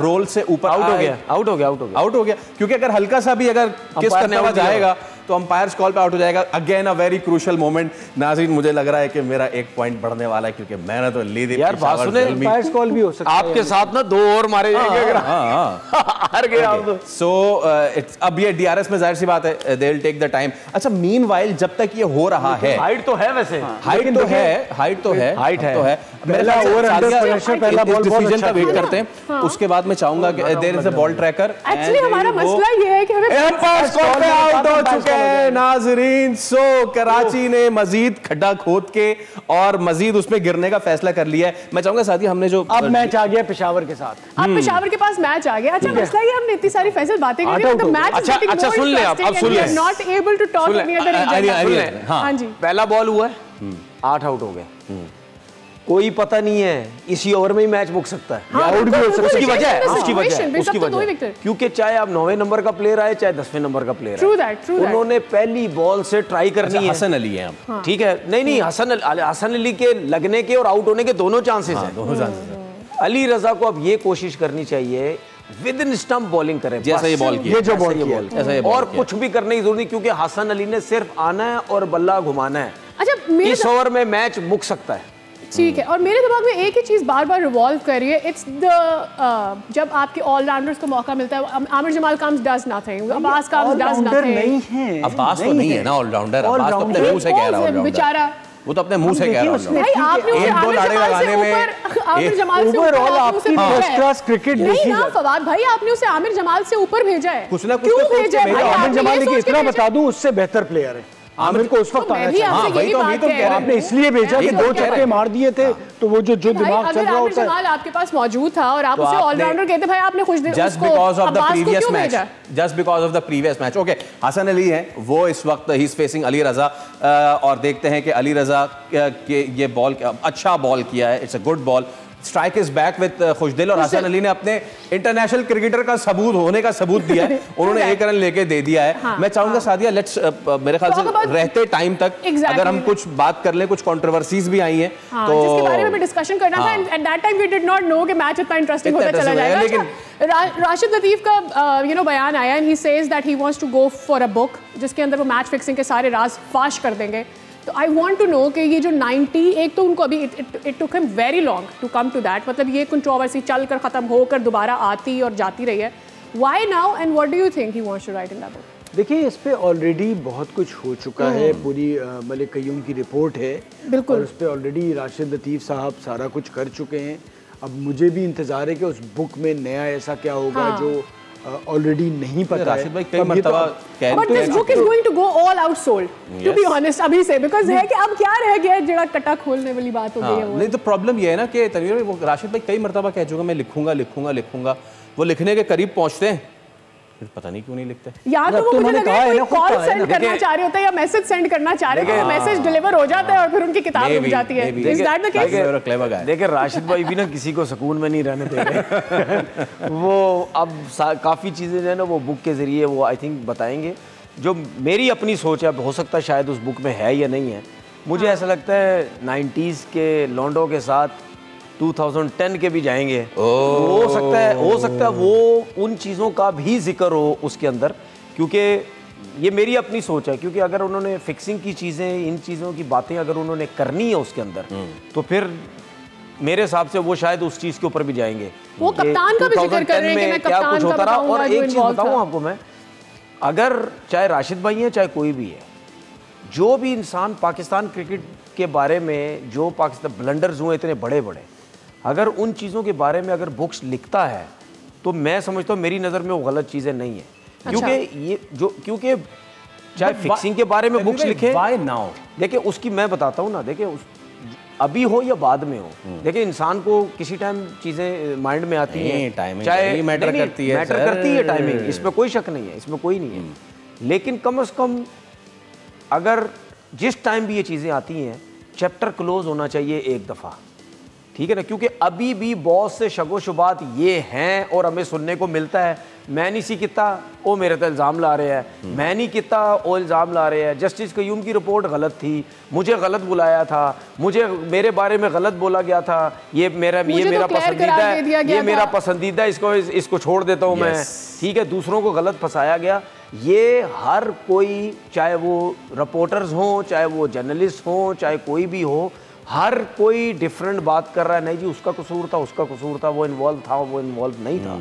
रोल से ऊपर आउट हो गया, क्योंकि अगर हल्का सा भी अगर किस करने हुआ जाएगा तो अंपायर्स कॉल पे आउट हो जाएगा। Again a very crucial moment. नाज़रीन, मुझे लग रहा है कि मेरा 1 पॉइंट बढ़ने वाला है, क्योंकि मैंने तो ली थी। यार बात सुने, अंपायर्स कॉल भी हो सकता है आपके साथ ना 2 और मारे जाएंगे अगर हार गए आप तो। सो इट्स अब ये डीआरएस में जाहिर सी बात है, they will take the time. अच्छा, मीनवाइल जब तक ये हो रहा है, हाइट तो है वैसे, हाइट तो है। पहला ओवर अंडर प्रेशर, पहला बॉल बहुत डिसीजन का वेट करते हैं, उसके बाद मैं चाहूंगा कि there is a ball tracker. Actually हमारा मसला ये है कि हमें अंपायर्स कॉल पे आउट हो चुके हैं नाज़रीन। सो कराची ने मजीद खड्डा खोद के और मजीद उसमें गिरने का फैसला कर लिया है। मैं चाहूंगा साथ ही हमने जो अब मैच आ गया पेशावर के साथ, अब पेशावर के पास मैच आ गया। अच्छा, मसला ये हमने इतनी सारी फैसल बातें कर दी, तो मैच अच्छा सुन ले, अब सुन ले, not able to talk any other. हां जी, पहला बॉल हुआ है, 8 आउट हो गए, कोई पता नहीं है इसी ओवर में ही मैच मुक सकता है। हाँ, आउट भी हो सकता है। उसकी वजह है, क्योंकि चाहे आप 9वें नंबर का प्लेयर आए चाहे 10वें नंबर का प्लेयर आए, उन्होंने पहली बॉल से ट्राई करनी है। हसन अली है अब, ठीक है, नहीं हसन अली के लगने के और आउट होने के दोनों चांसेस हैं, दोनों चांसेस हैं। अली रजा को अब ये कोशिश करनी चाहिए विद इन स्टंप बॉलिंग करे, जैसा ये बॉल किया, ये जो बॉल किया, और कुछ भी करने की जरूरत नहीं, क्योंकि हसन अली ने सिर्फ आना है और बल्ला घुमाना है। अच्छा, इस ओवर में मैच मुक सकता है। ठीक है, और मेरे दिमाग में एक ही चीज बार बार रिवॉल्व कर रही है, इट्स द जब आपके ऑलराउंडर्स को मौका मिलता है, Aamir Jamal comes does nothing, Abbas comes does nothing. नहीं है, अब्बास तो नहीं है ना ऑलराउंडर, अब्बास तो अपने मुंह से कह रहा है बेचारा, वो तो अपने मुंह से कह रहा है। भाई आपने उसे आमिर जमाल से ऊपर, आमिर जमाल से ऊपर आपकी फर्स्ट क्लास क्रिकेट नहीं ना फवाद भाई, आपने उसे आमिर जमाल से ऊपर भेजा है, कुछ ना कुछ क्यों भेजा है भाई? आमिर जमाल की इतना बता दूं, उससे बेहतर प्लेयर है आमिर को उस वक्त आना चाहिए। हाँ, वही तो कह रहे हैं। आपने इसलिए भेजा कि 2 छक्के मार दिए थे, तो वो जो दिमाग चल रहा होता है। जमाल आपके पास मौजूद था और आप उसे ऑलराउंडर कहते, भाई आपने खुश just because of the previous match, just because of the previous match. Okay, Hasan Ali है वो इस वक्त, he is facing Ali Raza, और देखते हैं कि अली रजा के ये बॉल अच्छा बॉल किया है, it's a good ball. Strike is back with Khushdil, और हसन अली ने अपने इंटरनेशनल क्रिकेटर का सबूत होने का सबूत दिया है, उन्होंने 1 रन लेके दे दिया है। हाँ, मैं चाहूंगा सादिया, लेट्स मेरे ख्याल से रहते टाइम तक अगर हम कुछ बात कर लें, कुछ कंट्रोवर्सीज भी आई हैं, तो जिसके बारे में डिस्कशन करना था, at that time we did not know कि मैच इतना इंटरेस्टिंग होता चला जाएगा। लेकिन राशिद लतीफ का बयान आया, and he says that he wants to go for a book जिसके अंदर वो मैच फिक्सिंग के सारे राज फाश कर देंगे। तो आई वॉन्ट टू नो कि ये जो 90, एक तो उनको अभी it took him very long to come to that, मतलब ये कंट्रोवर्सी चल कर खत्म होकर दोबारा आती और जाती रही है। Why now and what do you think he wants to write in that book? देखिए, इस पे ऑलरेडी बहुत कुछ हो चुका है, पूरी मलिक कयूम की रिपोर्ट है, बिल्कुल, और उस पे ऑलरेडी राशिद लतीफ़ साहब सारा कुछ कर चुके हैं। अब मुझे भी इंतजार है कि उस बुक में नया ऐसा क्या होगा जो ऑलरेडी नहीं पता है। राशिद भाई कई मर्तबा कह रहे हैं, but this book is going to go all out sold, to be honest अभी से, बिकॉज़ है कि अब क्या रह गया है, जड़ा कटा खोलने वाली बात हो गई है वो। नहीं तो प्रॉब्लम ये है ना कि तनवीर, वो राशिद भाई कई मर्तबा कह चुका मैं लिखूंगा, वो लिखने के करीब पहुंचते हैं, फिर पता नहीं क्यों नहीं लिखते। या तो वो मुझे लग रहा है कोई कॉल सेंड करना चाह रहे होते हैं या मैसेज सेंड करना चाह रहे हैं, मैसेज डिलीवर हो जाता है और फिर उनकी किताब रुक जाती है। Is that the case? देखिए राशिद भाई भी ना किसी को सुकून में नहीं रहने दे रहे। वो अब काफ़ी चीज़ें जो है ना वो बुक के ज़रिए वो आई थिंक बताएंगे। जो मेरी अपनी सोच है, हो सकता है शायद उस बुक में है या नहीं है, मुझे ऐसा लगता है 90s के लॉन्डो के साथ 2010 के भी जाएंगे। हो सकता है वो उन चीज़ों का भी जिक्र हो उसके अंदर, क्योंकि ये मेरी अपनी सोच है। क्योंकि अगर उन्होंने फिक्सिंग की चीज़ें, इन चीज़ों की बातें अगर उन्होंने करनी है उसके अंदर, तो फिर मेरे हिसाब से वो शायद उस चीज़ के ऊपर भी जाएंगे। वो कप्तान का भी जिक्र कर रहे हैं कि मैं क्या कुछ होता रहा। और एक चीज़ बताऊँ था आपको मैं, अगर चाहे राशिद भाई हैं चाहे कोई भी है, जो भी इंसान पाकिस्तान क्रिकेट के बारे में, जो पाकिस्तान ब्लंडर्स हुए इतने बड़े बड़े, अगर उन चीज़ों के बारे में अगर बुक्स लिखता है, तो मैं समझता हूँ मेरी नज़र में वो गलत चीज़ें नहीं है। क्योंकि चाहे फिक्सिंग के बारे में बुक्स लिखे, व्हाई नाउ, देखिए उसकी मैं बताता हूँ ना, देखिए अभी हो या बाद में हो, देखिए इंसान को किसी टाइम चीज़ें माइंड में आती हैं, चाहे मैटर करती है टाइमिंग, इसमें कोई शक नहीं है, इसमें कोई नहीं है। लेकिन कम से कम अगर जिस टाइम भी ये चीज़ें आती हैं, चैप्टर क्लोज होना चाहिए एक दफ़ा, ठीक है ना। क्योंकि अभी भी बहुत से शगो शुबात ये हैं और हमें सुनने को मिलता है, मैं नहीं सी किता वो मेरे तो इल्ज़ाम ला रहे हैं, मैं नहीं किता वो इल्ज़ाम ला रहे हैं, जस्टिस कयूम की रिपोर्ट गलत थी, मुझे गलत बुलाया था, मुझे मेरे बारे में गलत बोला गया था, ये मेरा पसंदीदा है, ये मेरा पसंदीदा, इसको छोड़ देता हूँ मैं, ठीक है। दूसरों को गलत फंसाया गया। ये हर कोई, चाहे वो रिपोर्टर्स हों, चाहे वो जर्नलिस्ट हों, चाहे कोई भी हो, हर कोई डिफरेंट बात कर रहा है, नहीं जी उसका कसूर था, उसका कसूर था, वो इन्वॉल्व था, वो इन्वॉल्व नहीं था।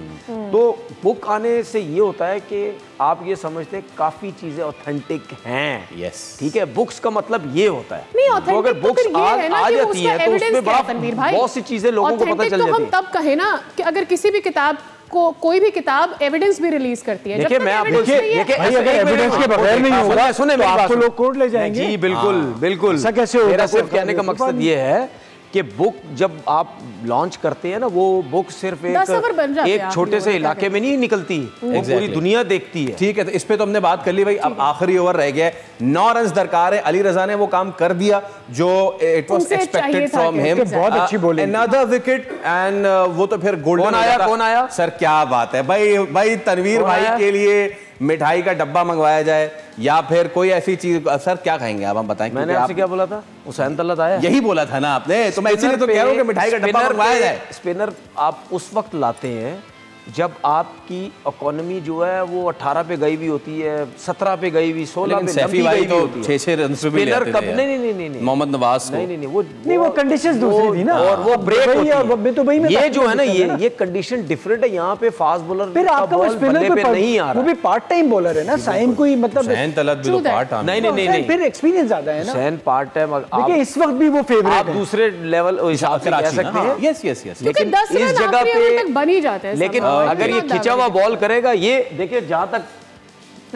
तो बुक आने से ये होता है कि आप ये समझते हैं काफ़ी चीज़ें ऑथेंटिक हैं। यस, ठीक है, बुक्स का मतलब ये होता है। नहीं, तो अगर बुक्स आ जाती है तो उसमें बहुत सी चीज़ें लोगों को पता चल जाती है। हम तब कहे ना कि अगर किसी भी किताब को, कोई भी किताब एविडेंस भी रिलीज करती है, देखिए मैं आपको अगर एविडेंस के बगैर नहीं होगा, सुने, आप तो लोग कोर्ट ले जाएंगे। जी बिल्कुल बिल्कुल, ऐसा कैसे होगा? मेरा सिर्फ कहने का मकसद ये है कि बुक जब आप लॉन्च करते हैं ना, वो बुक सिर्फ एक छोटे से इलाके में नहीं निकलती, वो पूरी दुनिया देखती है। ठीक है, तो इस पे तो हमने बात कर ली भाई। अब आखिरी ओवर रह गया है, 9 रन दरकार है। अली रजा ने वो काम कर दिया जो it was expected from him. बहुत अच्छी बॉलिंग, अनदर विकेट एंड वो तो फिर गोल्डन। कौन आया सर? क्या बात है भाई तनवीर भाई के लिए मिठाई का डब्बा मंगवाया जाए या फिर कोई ऐसी चीज। सर क्या खाएंगे आप, हम बताएं। मैंने आपसे क्या बोला था? हुसैन तलत आया, यही बोला था ना आपने, तो मैं इसीलिए तो कह रहा हूं कि मिठाई का डब्बा मंगवाया जाए। स्पिनर आप उस वक्त लाते हैं जब आपकी इकोनॉमी जो है वो 18 पे गई हुई होती है, 17 पे गई हुई, 16 पे सैफी भाई तो 6-6 रन से भी लेते थे। नहीं मोहम्मद नवाज नहीं वो कंडीशंस दूसरी थी ना, और वो ब्रेक होती है। दुबई में ये जो है ना, ये कंडीशन डिफरेंट है। यहाँ पे फास्ट बॉलर फिर आपका वो स्पिनर पे नहीं आ रहा, वो भी पार्ट टाइम बॉलर है ना। साइन कोई मतलब हुसैन तलत भी तो पार्ट टाइम नहीं, फिर एक्सपीरियंस ज्यादा है ना। हुसैन पार्ट टाइम, देखिए इस वक्त भी वो फेवरेट आप दूसरे लेवल हिसाब से कह सकते हैं। यस यस यस, लेकिन इस जगह पे बन ही जाते हैं। लेकिन अगर ये खिंचा हुआ बॉल करेगा, ये देखिए जहां तक,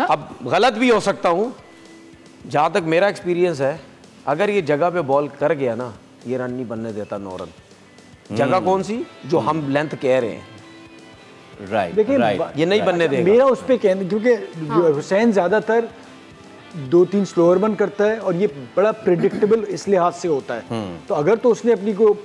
अब गलत भी हो सकता हूं, जहां तक मेरा एक्सपीरियंस है, अगर ये जगह पे बॉल कर गया ना, ये रन नहीं बनने देता 9 रन। जगह कौन सी जो हम लेंथ कह रहे हैं, राइट? देखिए ये नहीं बनने देगा। मेरा उस पे कहना, क्योंकि हुसैन ज्यादातर 2-3 स्लोअर बन करता है और ये बड़ा प्रिडिक्टेबल इस लिहाज से होता है। तो अगर तो उसने अपनी को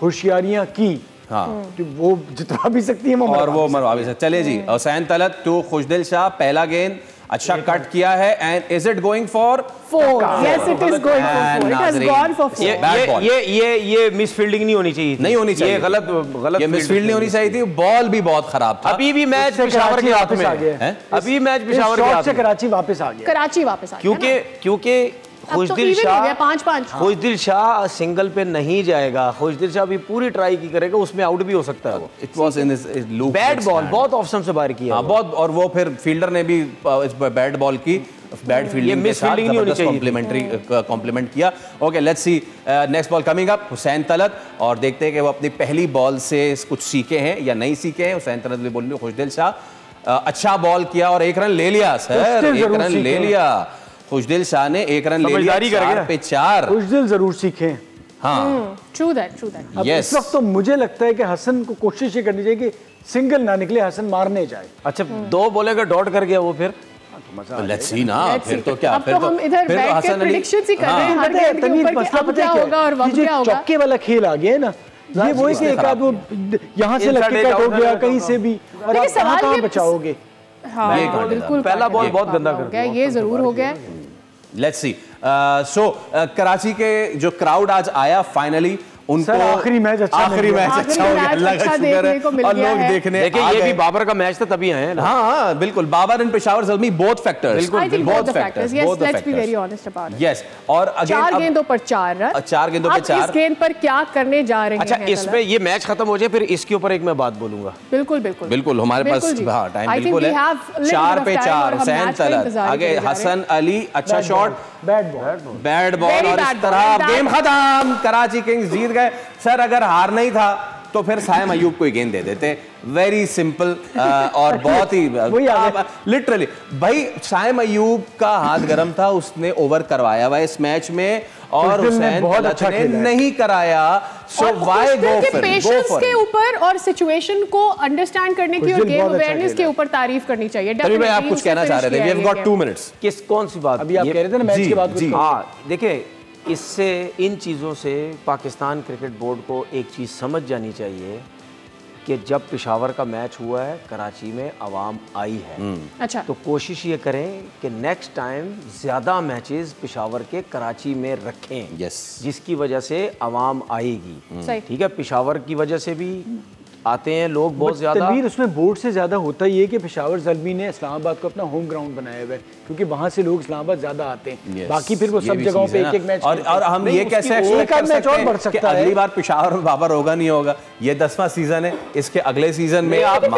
होशियारियां की, हाँ, तो वो जितना भी सकती है और वो मरवा भी सकती। चले जी, हुसैन तलत टू खुशदिल शाह, पहला गेंद अच्छा कट किया है and is it going for 4? Yes it is going for 4, it has gone for 4। ये मिस फील्डिंग नहीं होनी चाहिए, नहीं होनी चाहिए, ये गलत ये मिस फील्ड नहीं होनी चाहिए थी। बॉल भी बहुत खराब था। अभी भी मैच पेशावर के हाथ में है, अभी मैच पेशावर के हाथ में। कराची वापस आ गया, क्योंकि खुशदिल शाह 5-5 खुशदिल शाह सिंगल पे नहीं जाएगा। खुशदिल शाह भी पूरी ट्राई की करेगा, उसमें आउट भी हो सकता है। It was in loop, bat ball बहुत ऑप्शन से बाहर किया, बहुत, और वो फिर फील्डर ने भी इस बैट बॉल की बैड फील्डिंग के साथ जबरदस्त कॉम्प्लीमेंट किया। Okay, let's see next ball coming up, Hussain Talat, और देखते हैं कि वो अपनी पहली बॉल से कुछ सीखे हैं या नहीं सीखे हैं। हुसैन तलत भी बोल रही, खुशदिल शाह अच्छा बॉल किया और 1 रन ले लिया। सर 1 रन ले लिया, खुशदिल शाह ने 1 रन ले लिया, 4 पे 4। खुशदिल जरूर सीखे। हाँ, ट्रू दैट। यस, इस वक्त तो मुझे लगता है कि हसन को कोशिश ये करनी चाहिए कि सिंगल ना निकले, हसन मारने जाए। अच्छा, 2 बॉलें का डॉट कर गया वो, फिर लेट्स सी ना, फिर तो क्या, फिर तो हम इधर बैठ के प्रेडिक्शंस ही कर रहे हैं हर गेंद के ऊपर कि अब क्या होगा और वक्त क्या होगा। चौके वाला खेल आ गया है ना, ये वो है कि एक आध वो यहाँ से लग के कट हो गया कहीं से भी, और आप कहाँ बचाओगे। हाँ बिल्कुल, पहला बॉल बहुत गंदा कर गया, ये जरूर हो गया। Let's see. सो कराची के जो क्राउड आज आया फाइनली, उनको आखिरी मैच अच्छा हो गया, अल्लाह का शुक्र है, और लोग देखने देखिए ये भी बाबर का मैच था तभी आए हैं। हाँ बिल्कुल, Babar and Peshawar Zalmi both factors, both factors, yes, let's be very honest about it. Yes, और अगेन 4 गेंदों पर 4 रन, 4 गेंदों पे 4। इस गेंद पर क्या करने जा रहे हैं? अच्छा, इसमें ये मैच खत्म हो जाए फिर इसके ऊपर एक मैं बात बोलूंगा। बिल्कुल हमारे पास हाँ टाइम बिल्कुल है। 4 पे 4 हुसैन तलत, आगे हसन अली, अच्छा शॉट, बैड बॉल, और इस तरह गेम खत्म, कराची किंग्स जीत गए। सर अगर हार नहीं था तो फिर साइम अयूब को गेंद दे देते, वेरी सिंपल, और बहुत ही लिटरली भाई साइम अयूब का हाथ गर्म था, उसने ओवर करवाया हुआ इस मैच में और हुसैन तलत ने नहीं कराया। So why go for patience के ऊपर और सिचुएशन को अंडरस्टैंड करने की और गेम अवेयरनेस के ऊपर तारीफ करनी चाहिए। तभी भाई आप कुछ कहना चाह रहे थे, वी हैव गॉट 2 मिनट्स। कौन सी बात अभी आप कह रहे थे ना मैच के बाद? हाँ देखिए, इससे इन चीज़ों से पाकिस्तान क्रिकेट बोर्ड को एक चीज़ समझ जानी चाहिए कि जब पेशावर का मैच हुआ है कराची में आवाम आई है, अच्छा, तो कोशिश ये करें कि नेक्स्ट टाइम ज़्यादा मैचेस पेशावर के कराची में रखें, जिसकी वजह से आवाम आएगी। ठीक है, पेशावर की वजह से भी आते हैं लोग बहुत ज्यादा। उसमें बोर्ड से ज्यादा होता ही है कि पेशावर ज़ल्मी ने इस्लामाबाद को अपना होम ग्राउंड बनाया हुआ है, क्योंकि वहां से लोग इस्लामाबाद ज्यादा आते हैं। बाकी फिर वो सब जगहों पे एक मैच, और हम ये कैसे एक्सपेक्ट कर सकते हैं कि अगली बार पेशावर में बाबर होगा नहीं होगा? ये 10वां सीजन है, इसके अगले सीजन में आप और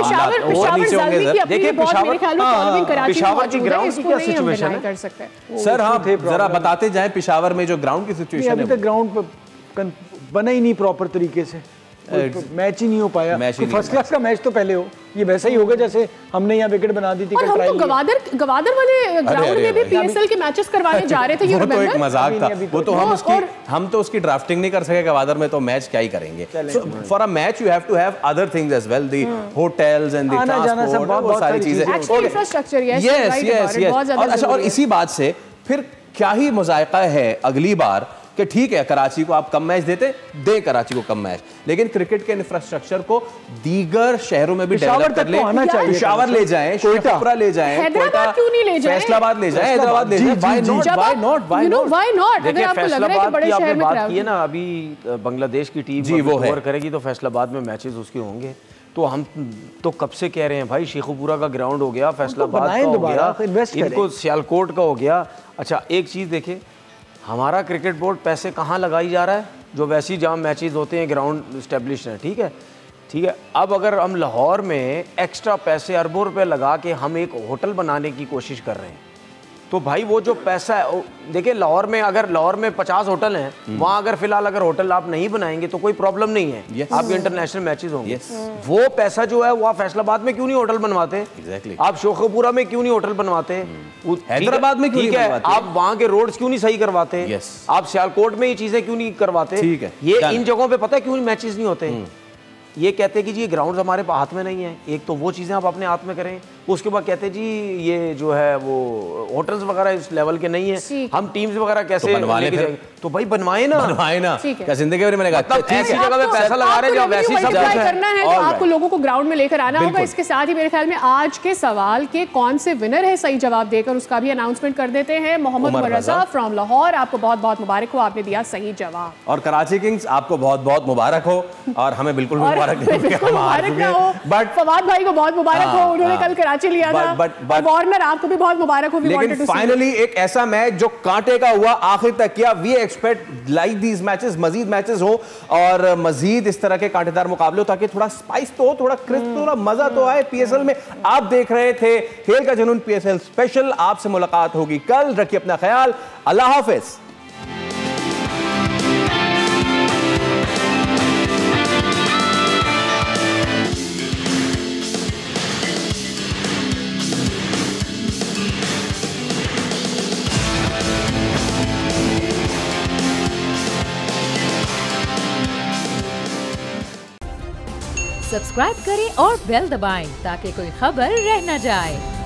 नीचे होंगे। सर देखिए पेशावर की ग्राउंड की क्या सिचुएशन है सर? हाँ जरा बताते जाएं पेशावर में जो ग्राउंड की सिचुएशन है। अभी तक ग्राउंड बना ही नहीं प्रॉपर तरीके से। मैच ही नहीं हो पाया। फर्स्ट क्लास का मैच तो पहले हो, ये वैसा ही होगा जैसे हमने यहाँ विकेट बना दी थी। और हम तो गवादर वाले ग्राउंड में भी पीएसएल के मैचेस करवाने जा रहे थे। वो तो एक मजाक था, वो तो हम तो उसकी ड्राफ्टिंग नहीं कर सके गवादर में, तो मैच क्या ही करेंगे। For a match you have to have other things as well, the hotels and the transport, वो सारी चीजें, इंफ्रास्ट्रक्चर। यस। और इसी बात से फिर क्या ही मुजायका है अगली बार कि ठीक है कराची को आप कम मैच दे कराची को कम मैच, लेकिन क्रिकेट के इंफ्रास्ट्रक्चर को दीगर शहरों में भी डेवलप कर ले, पेशावर ले जाएं, शेखपुरा ले जाएं, हैदराबाद क्यों नहीं ले जाएं, फैसलाबाद ले जाएं, हैदराबाद ले जाएं, व्हाई नॉट। अगर आपको लग रहा है कि बड़े शहर में बात की है ना, अभी बांग्लादेश की टीम वो कवर करेगी तो फैसलाबाद में मैचेस उसके होंगे, तो हम तो कब से कह रहे हैं भाई शेखपुरा का ग्राउंड हो गया, फैसलाबाद का हो गया, इनको सियालकोट का हो गया। अच्छा एक चीज़ देखिए, हमारा क्रिकेट बोर्ड पैसे कहाँ लगाई जा रहा है, जो वैसी जाम मैचेस होते हैं ग्राउंड इस्टेब्लिश हैं, ठीक है। अब अगर हम लाहौर में एक्स्ट्रा पैसे अरबों रुपए लगा के हम एक होटल बनाने की कोशिश कर रहे हैं, तो भाई वो जो पैसा है, देखिए लाहौर में 50 होटल हैं, वहाँ अगर फिलहाल अगर होटल आप नहीं बनाएंगे तो कोई प्रॉब्लम नहीं है, आपके इंटरनेशनल मैचेस होंगे। वो पैसा जो है वो आप फैसलाबाद में क्यों नहीं होटल बनवाते, आप शेखपुरा में क्यों नहीं होटल बनवाते, हैदराबाद में क्यों नहीं बनवाते, आप वहाँ के रोड्स क्यों नहीं सही करवाते, आप सियालकोट में ये चीजें क्यों नहीं करवाते, ये इन जगहों पे पता है क्यों मैचेस नहीं होते। ये कहते हैं कि जी ये ग्राउंड्स हमारे हाथ में नहीं है, एक तो वो चीज़ें आप अपने हाथ में करें, उसके बाद कहते हैं जी ये जो है वो होटल्स वगैरह इस लेवल के नहीं है, हम टीम्स वगैरह कैसे बनवाने फिर तो भाई बनवाए ना क्या जिंदगी में मैंने कहा ऐसी जगह पे पैसा लगा रहे हैं जब वैसी सब करना है, तो आपको लोगों को ग्राउंड में लेकर आना होगा। इसके साथ ही मेरे ख्याल में आज के सवाल के कौन से विनर है सही जवाब देकर उसका भी अनाउंसमेंट कर देते हैं। मोहम्मद उमर रजा फ्रॉम लाहौर, आपको बहुत बहुत मुबारक हो, आपने दिया सही जवाब। और कराची किंग्स आपको बहुत बहुत मुबारक हो, और हमें बिल्कुल मुबारक नहीं हो, बट फवाद भाई को बहुत मुबारक हो, उन्होंने कल कराची लिया था, और वार्नर आपको भी बहुत मुबारक हो। लेकिन फाइनली एक ऐसा मैच जो कांटे का हुआ आखिर तक किया। We expect like these matches, मजीद मैचेस हो और मजीद इस तरह के कांटेदार मुकाबले हो, ताकि थोड़ा स्पाइस तो हो, थोड़ा क्रिस्प, थोड़ा मजा तो आए पीएसएल में। आप देख रहे थे खेल का जुनून पीएसएल स्पेशल, आपसे मुलाकात होगी कल, रखिए अपना ख्याल, अल्लाह हाफिज। सब्सक्राइब करें और बेल दबाएं ताकि कोई खबर रह न जाए।